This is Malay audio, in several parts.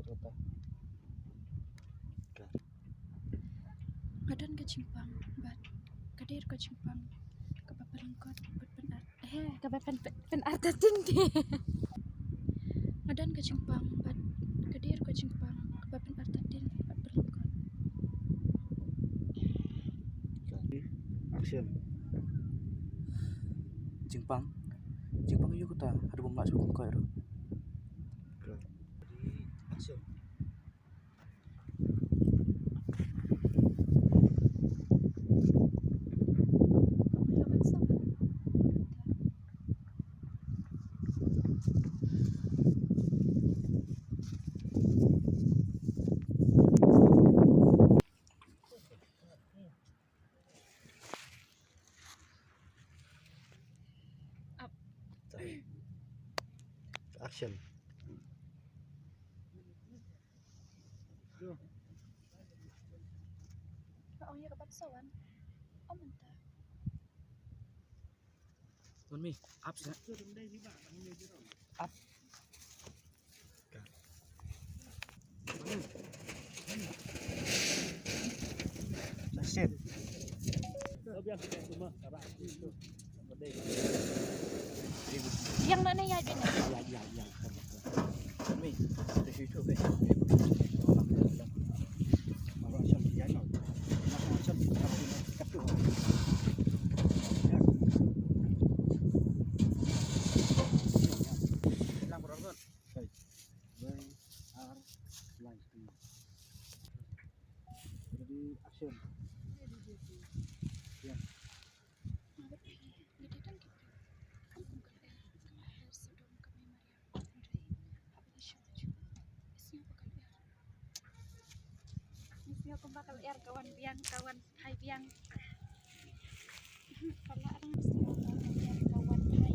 kota. Ngadan ke Cimpang, bat kadir ke Cimpang, kepaperengkot berpenar penarta tinggi. Ngadan ke Cimpang, bat kadir ke Cimpang, kepaperengkot berpenerengkot. Action. Cimpang yuk kota, ada bom masuk ke kau. Action. Action. Oh ya kapan sawan? Oh mentah. Tuan mi, up sih. Up. Action. Yang mana ya dia? Ya. Tuan mi, di situ be. Jadi action. Ya. Aku bakal kawan hai biang. Kalau orang kawan hai.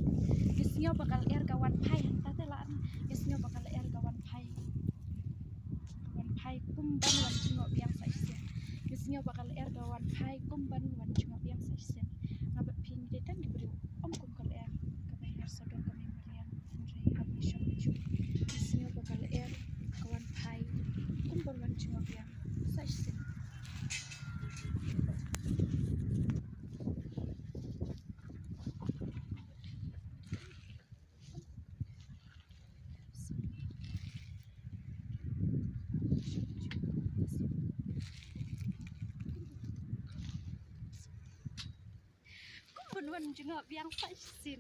Isnya bakal kawan hai. Tante lah isnya bakal kawan hai. Kawan hai kumban wan cengok biang saja. Isnya bakal kawan hai kumban wan cengok biang saja. Ngabat pin detan diberi om kum kal kabayar sodong kami Mariam. Andre habis syukur. Isnya bakal kawan hai kumban wan cengok biang saja. Kumban wan cengok biang saja.